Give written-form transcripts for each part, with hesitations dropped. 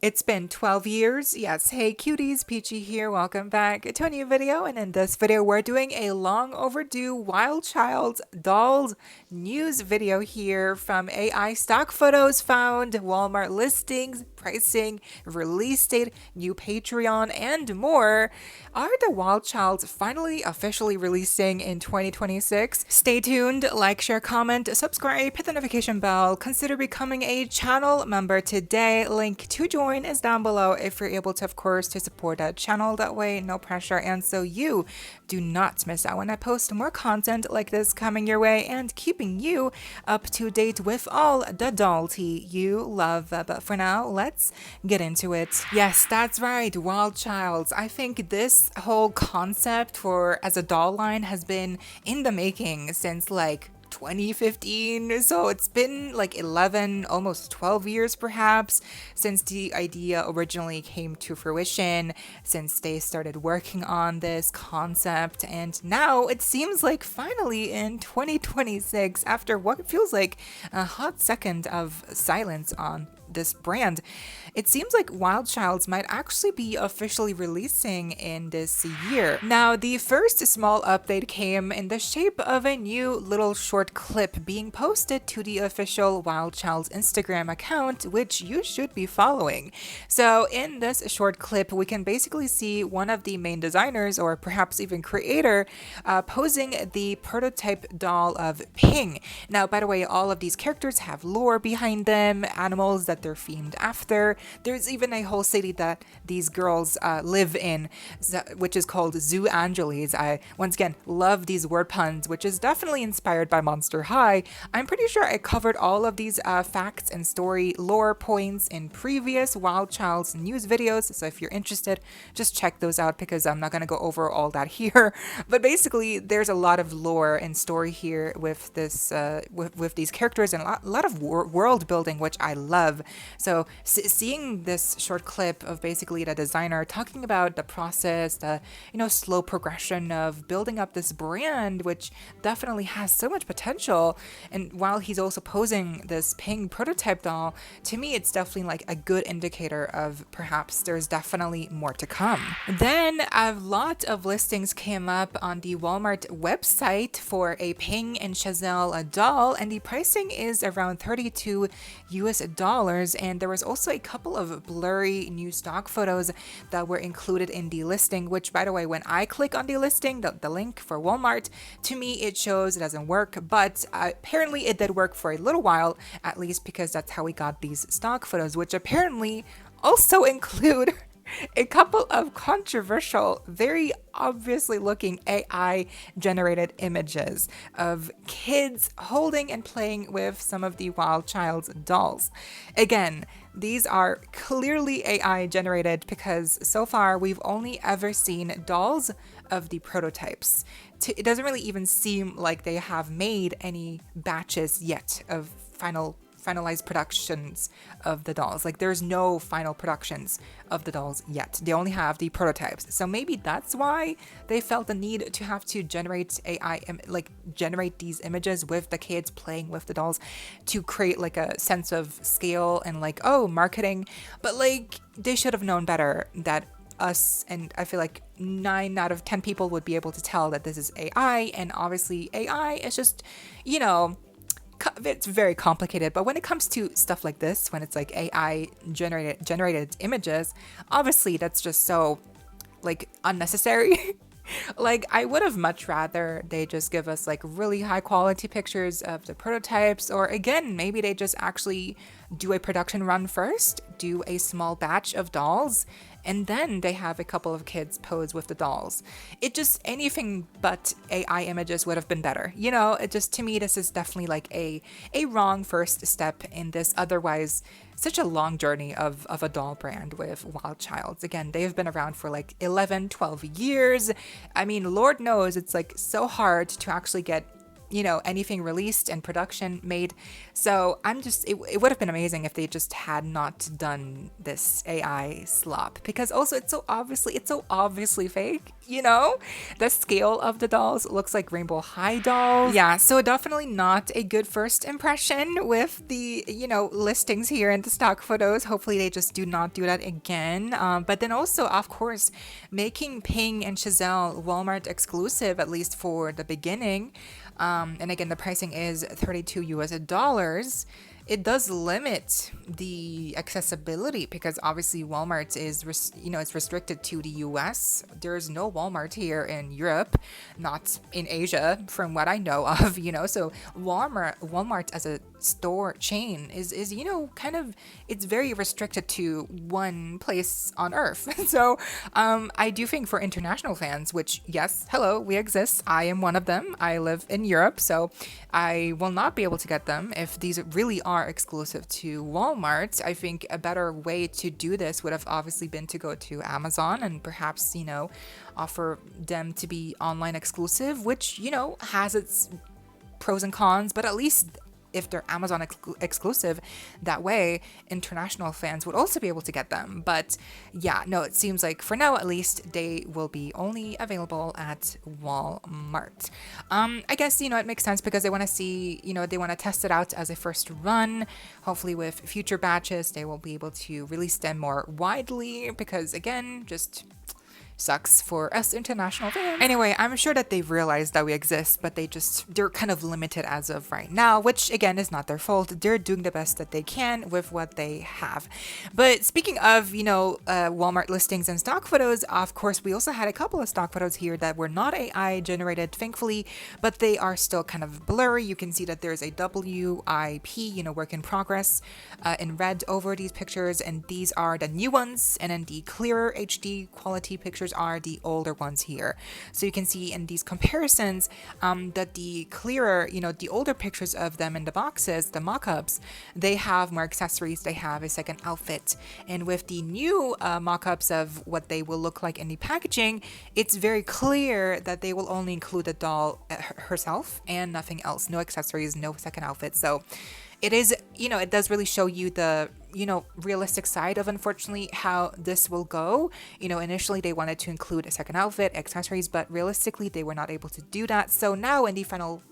It's been 12 years. Yes, hey cuties, PeachY here. Welcome back to a new video. And in this video, we're doing a long overdue Wild Childz dolls news video here from AI stock photos found, Walmart listings, pricing, release date, new Patreon, and more. Are the Wild Childz finally officially releasing in 2026? Stay tuned, like, share, comment, subscribe, hit the notification bell, consider becoming a channel member today. Link to join is down below if you're able to, of course, to support that channel that way, no pressure, and so you do not miss out when I post more content like this coming your way and keeping you up to date with all the doll tea you love. But for now, let's get into it. Yes, that's right, Wild Childz. I think this whole concept for as a doll line has been in the making since like 2015, so it's been like 11, almost 12 years perhaps since the idea originally came to fruition, since they started working on this concept, and now it seems like finally in 2026, after what feels like a hot second of silence on this brand, it seems like Wild Childz might actually be officially releasing in this year. Now, the first small update came in the shape of a new little short clip being posted to the official Wild Childz Instagram account, which you should be following. So in this short clip, we can basically see one of the main designers, or perhaps even creator, posing the prototype doll of Ping. Now, by the way, all of these characters have lore behind them, animals that they're themed after. There's even a whole city that these girls live in, which is called Zoo Angeles. I, once again, love these word puns, which is definitely inspired by Monster High. I'm pretty sure I covered all of these facts and story lore points in previous Wild Childz news videos, so if you're interested, just check those out because I'm not going to go over all that here. But basically, there's a lot of lore and story here with this, with these characters, and a lot of world building, which I love. So seeing this short clip of basically the designer talking about the process, the slow progression of building up this brand, which definitely has so much potential, and while he's also posing this Ping prototype doll, to me it's definitely like a good indicator of perhaps there's definitely more to come. Then a lot of listings came up on the Walmart website for a Ping and Chazelle doll, and the pricing is around $32 US, and there was also a couple of blurry new stock photos that were included in the listing, which, by the way, when I click on the listing, the link for Walmart, to me it shows it doesn't work, but apparently it did work for a little while, at least because that's how we got these stock photos, which apparently also include a couple of controversial, very obviously looking AI generated images of kids holding and playing with some of the Wild Childz dolls. Again, these are clearly AI generated because so far we've only ever seen dolls of the prototypes. It doesn't really even seem like they have made any batches yet of finalized productions of the dolls. Like, there's no final productions of the dolls yet. They only have the prototypes. So maybe that's why they felt the need to have to generate generate these images with the kids playing with the dolls to create like a sense of scale and like, oh, marketing. But like, they should have known better that us, and I feel like 9 out of 10 people would be able to tell that this is AI, and obviously AI is just, it's very complicated. But when it comes to stuff like this, when it's like AI generated images, obviously that's just so like unnecessary. Like, I would have much rather they just give us like really high quality pictures of the prototypes, or again, maybe they just actually do a production run first, do a small batch of dolls, and then they have a couple of kids pose with the dolls. It just, anything but AI images would have been better. It just, to me, this is definitely like a wrong first step in this otherwise such a long journey of a doll brand with Wild Childz. Again, they've been around for like 11, 12 years. I mean, Lord knows it's like so hard to actually get anything released and production made. So it would have been amazing if they just had not done this AI slop, because also it's so obviously fake, the scale of the dolls looks like Rainbow High dolls. Yeah, so definitely not a good first impression with the, listings here in the stock photos. Hopefully they just do not do that again. But then also, of course, making Ping and Giselle Walmart exclusive, at least for the beginning. And again, the pricing is $32 US. It does limit the accessibility, because obviously Walmart is, it's restricted to the US. There's no Walmart here in Europe, not in Asia, from what I know of, So Walmart as a store chain is it's very restricted to one place on Earth. So I do think for international fans, which, yes, hello, we exist. I am one of them. I live in Europe, so I will not be able to get them if these really are exclusive to Walmart. I think a better way to do this would have obviously been to go to Amazon and perhaps, offer them to be online exclusive, which, has its pros and cons, but at least if they're Amazon exclusive, that way international fans would also be able to get them. But yeah, no, it seems like for now at least they will be only available at Walmart. I guess, it makes sense because they want to see, they want to test it out as a first run. Hopefully with future batches they will be able to release them more widely, because again, just sucks for us international fans. Anyway, I'm sure that they've realized that we exist, but they're kind of limited as of right now, which again is not their fault. They're doing the best that they can with what they have. But speaking of, Walmart listings and stock photos, of course, we also had a couple of stock photos here that were not AI generated, thankfully, but they are still kind of blurry. You can see that there's a WIP, work in progress, in red over these pictures, and these are the new ones, and then the clearer HD quality pictures are the older ones here. So you can see in these comparisons that the clearer, the older pictures of them in the boxes, the mock-ups, they have more accessories, they have a second outfit. And with the new mock-ups of what they will look like in the packaging, it's very clear that they will only include the doll herself and nothing else, no accessories, no second outfit. So it is, it does really show you the, realistic side of, unfortunately, how this will go. Initially they wanted to include a second outfit, accessories, but realistically they were not able to do that. So now in the final,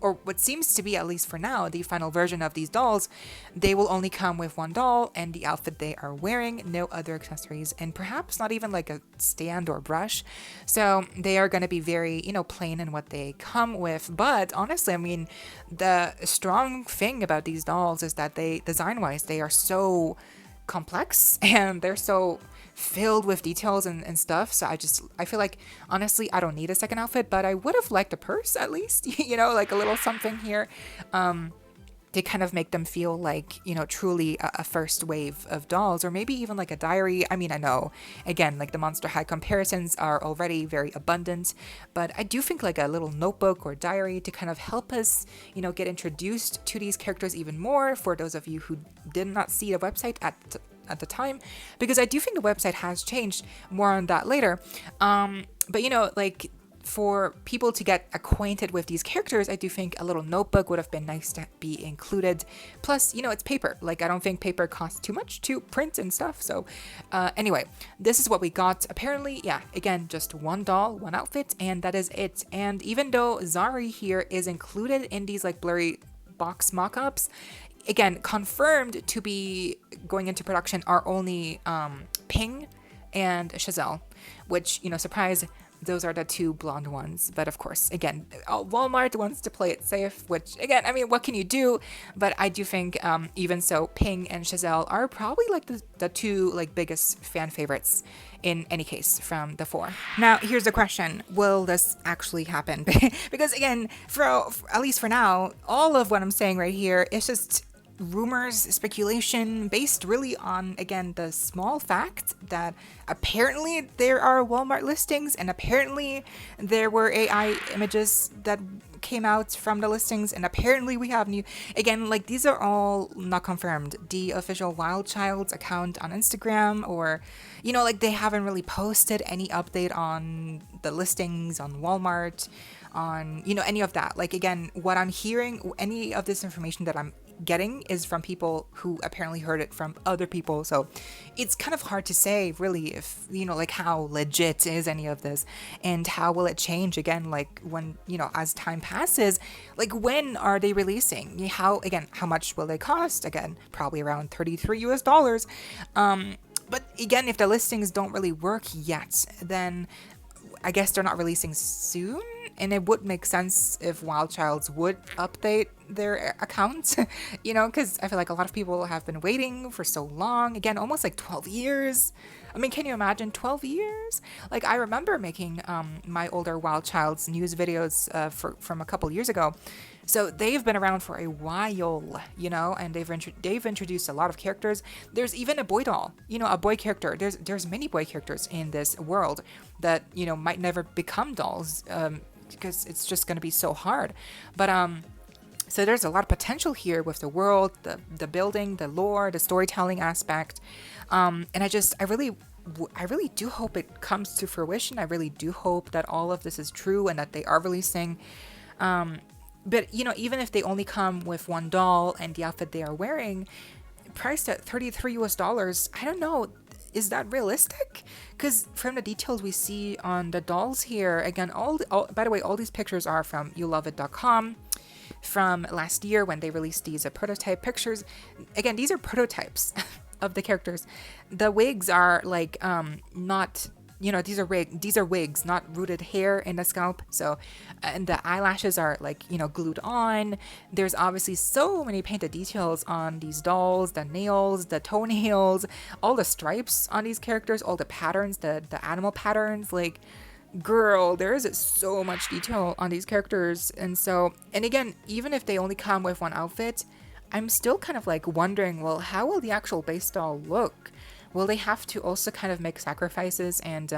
or what seems to be, at least for now, the final version of these dolls, they will only come with one doll and the outfit they are wearing, no other accessories, and perhaps not even like a stand or brush. So they are going to be very, plain in what they come with. But honestly, I mean, the strong thing about these dolls is that they, design-wise, they are so complex and they're so filled with details and stuff. So I feel like, honestly, I don't need a second outfit, but I would have liked a purse at least, like a little something here. To kind of make them feel like, truly a first wave of dolls, or maybe even like a diary. I mean, I know, again, like the Monster High comparisons are already very abundant, but I do think like a little notebook or diary to kind of help us, get introduced to these characters even more, for those of you who did not see the website at the time, because I do think the website has changed. More on that later. But like, for people to get acquainted with these characters, I do think a little notebook would have been nice to be included. Plus, it's paper. Like, I don't think paper costs too much to print and stuff. So anyway, this is what we got. Apparently, yeah, again, just one doll, one outfit, and that is it. And even though Zari here is included in these like blurry box mock-ups, again, confirmed to be going into production are only Ping and Giselle, which, surprise, those are the two blonde ones. But of course, again, Walmart wants to play it safe, which, again, I mean, what can you do? But I do think, even so, Ping and Giselle are probably like the two like biggest fan favorites in any case from the four. Now, here's the question. Will this actually happen? Because again, for at least for now, all of what I'm saying right here is just rumors, speculation, based really on, again, the small fact that apparently there are Walmart listings and apparently there were AI images that came out from the listings, and apparently we have new, again, like, these are all not confirmed. The official Wild Childz account on Instagram, or, like, they haven't really posted any update on the listings on Walmart. on, any of that. Like, again, what I'm hearing, any of this information that I'm getting is from people who apparently heard it from other people. So it's kind of hard to say really if, like how legit is any of this and how will it change again, like when, as time passes, like when are they releasing? How much will they cost? Again, probably around $33 US. But again, if the listings don't really work yet, then I guess they're not releasing soon, and it would make sense if Wild Childz would update their account, because I feel like a lot of people have been waiting for so long. Again, almost like 12 years. I mean, can you imagine 12 years? Like, I remember making my older Wild Childz news videos from a couple years ago. So they've been around for a while, and they've introduced a lot of characters. There's even a boy doll, a boy character. There's many boy characters in this world that, might never become dolls, because it's just going to be so hard. But so there's a lot of potential here with the world, the building, the lore, the storytelling aspect. And I really do hope it comes to fruition. I really do hope that all of this is true and that they are releasing. But, even if they only come with one doll and the outfit they are wearing, priced at $33 US, I don't know, is that realistic? Because from the details we see on the dolls here, again, by the way, all these pictures are from youloveit.com from last year when they released these prototype pictures. Again, these are prototypes of the characters. The wigs are like not... these are wigs, not rooted hair in the scalp. So, and the eyelashes are like, glued on. There's obviously so many painted details on these dolls, the nails, the toenails, all the stripes on these characters, all the patterns, the animal patterns. Like, girl, there is so much detail on these characters. And again, even if they only come with one outfit, I'm still kind of like wondering, well, how will the actual base doll look? Will they have to also kind of make sacrifices and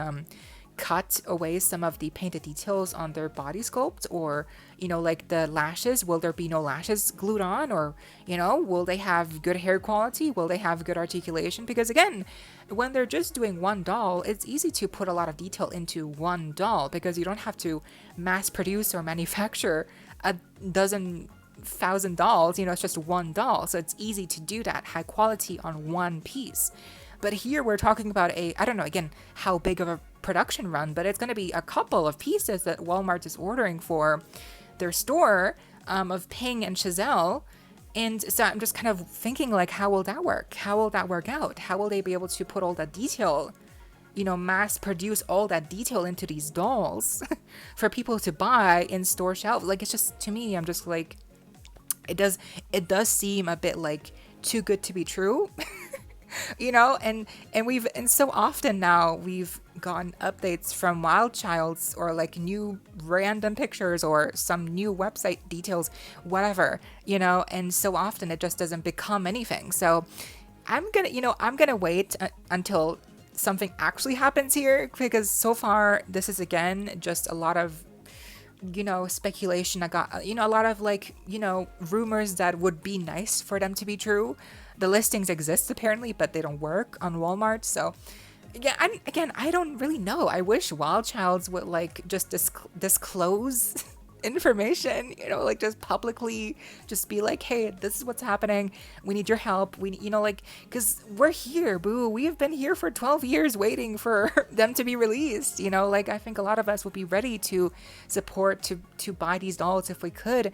cut away some of the painted details on their body sculpt? Or, like the lashes, will there be no lashes glued on? Or, will they have good hair quality? Will they have good articulation? Because again, when they're just doing one doll, it's easy to put a lot of detail into one doll because you don't have to mass produce or manufacture a dozen thousand dolls. It's just one doll. So it's easy to do that high quality on one piece. But here we're talking about I don't know, again, how big of a production run, but it's going to be a couple of pieces that Walmart is ordering for their store of Ping and Chazelle. And so I'm just kind of thinking, like, how will that work? How will that work out? How will they be able to put all that detail, mass produce all that detail into these dolls for people to buy in store shelves? Like, it's just, to me, I'm just like, it does seem a bit like too good to be true. And so often now we've gotten updates from Wild Childz or like new random pictures or some new website details, whatever, and so often it just doesn't become anything. So I'm gonna wait until something actually happens here, because so far this is again just a lot of speculation. I got a lot of like rumors that would be nice for them to be true. The listings exist apparently, but they don't work on Walmart. So yeah, I don't really know. I wish Wild Childz would like just disclose information, like just publicly just be like, hey, this is what's happening. We need your help. We, because we're here, boo. We have been here for 12 years waiting for them to be released. Like I think a lot of us would be ready to support, to buy these dolls if we could.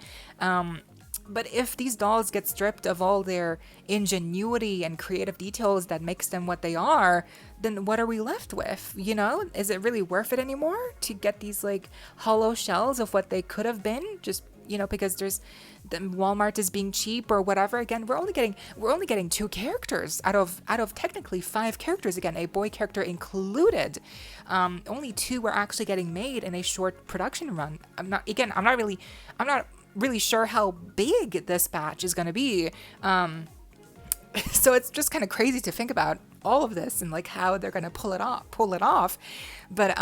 But if these dolls get stripped of all their ingenuity and creative details that makes them what they are, then what are we left with? Is it really worth it anymore to get these like hollow shells of what they could have been? Just, because Walmart is being cheap or whatever. Again, we're only getting 2 characters out of technically 5 characters. Again, a boy character included. Only 2 were actually getting made in a short production run. I'm not really sure how big this batch is going to be. So it's just kind of crazy to think about. all of this and like how they're gonna pull it off. But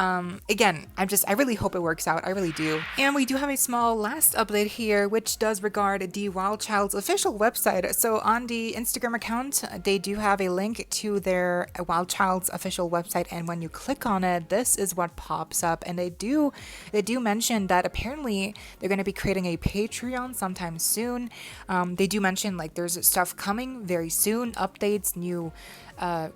again, I really hope it works out. I really do. And we do have a small last update here, which does regard the Wild Childz official website. So on the Instagram account, they do have a link to their Wild Childz official website, and when you click on it, this is what pops up. And they do mention that apparently they're going to be creating a Patreon sometime soon. They do mention like there's stuff coming very soon, updates, new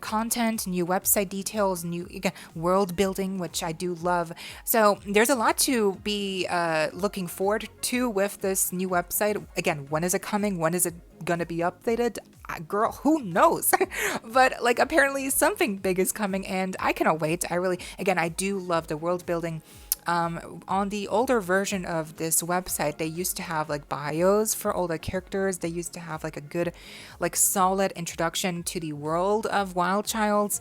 content, new website details, new world building, which I do love. So there's a lot to be looking forward to with this new website. Again, when is it coming? When is it gonna be updated? Girl, who knows? But like apparently something big is coming, and I cannot wait. I do love the world building. On the older version of this website, they used to have like bios for all the characters. They used to have like a good, like solid introduction to the world of Wild Childz.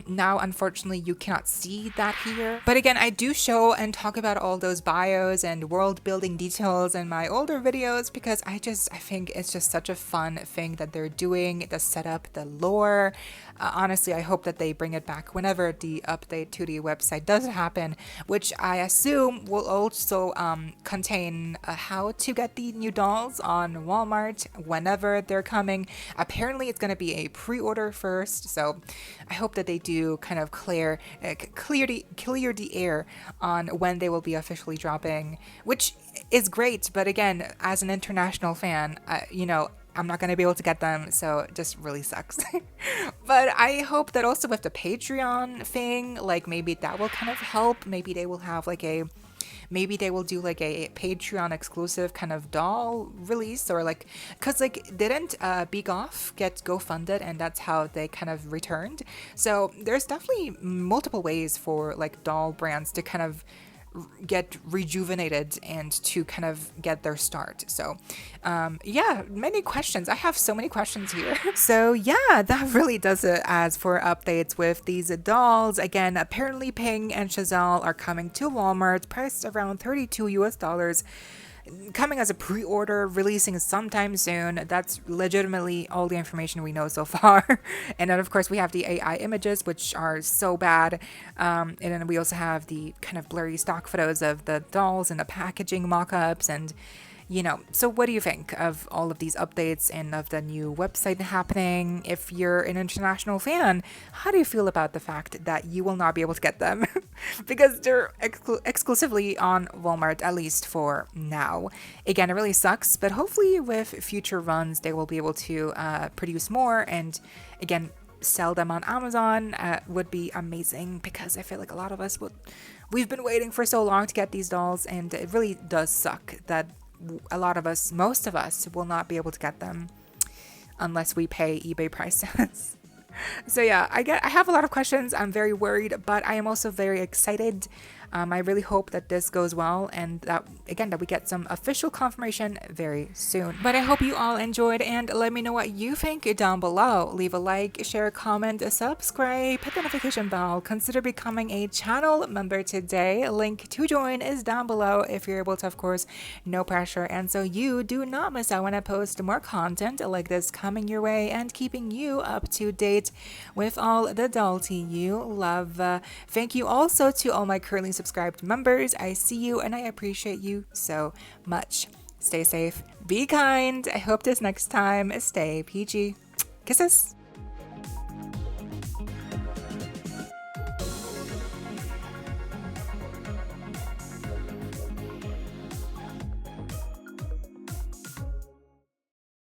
Now, unfortunately, you cannot see that here. But again, I do show and talk about all those bios and world building details in my older videos because I think it's just such a fun thing that they're doing, the setup, the lore. Honestly, I hope that they bring it back whenever the update to the website does happen, which I assume will also contain how to get the new dolls on Walmart whenever they're coming. Apparently, it's going to be a pre-order first, so I hope that they do kind of clear the air on when they will be officially dropping, which is great. But again, as an international fan, I'm not going to be able to get them, so it just really sucks. But I hope that also with the Patreon thing, like maybe that will kind of help. Maybe they will have maybe they will do like a Patreon exclusive kind of doll release, or like, cause like didn't Big Off get GoFunded, and that's how they kind of returned. So there's definitely multiple ways for like doll brands to kind of get rejuvenated and to kind of get their start. So yeah, many questions. I have so many questions here. So yeah, that really does it as for updates with these dolls. Again, apparently Ping and Chazelle are coming to Walmart, priced around $32 US, coming as a pre-order, releasing sometime soon. That's legitimately all the information we know so far. And then of course we have the AI images, which are so bad. And then we also have the kind of blurry stock photos of the dolls and the packaging mock-ups, and so what do you think of all of these updates and of the new website happening? If you're an international fan, how do you feel about the fact that you will not be able to get them? Because they're exclusively on Walmart, at least for now. Again, it really sucks, but hopefully with future runs, they will be able to produce more, and again, sell them on Amazon would be amazing, because I feel like a lot of us we've been waiting for so long to get these dolls, and it really does suck that most of us will not be able to get them unless we pay eBay prices. So yeah, I have a lot of questions. I'm very worried, but I am also very excited. I really hope that this goes well, and that we get some official confirmation very soon. But I hope you all enjoyed, and let me know what you think down below. Leave a like, share, comment, subscribe, hit the notification bell, consider becoming a channel member today. Link to join is down below if you're able to, of course, no pressure. And so you do not miss out when I post more content like this coming your way and keeping you up to date with all the doll tea you love. Thank you also to all my currently subscribed members. I see you and I appreciate you so much. Stay safe, be kind. I hope this next time stay peachy. Kisses.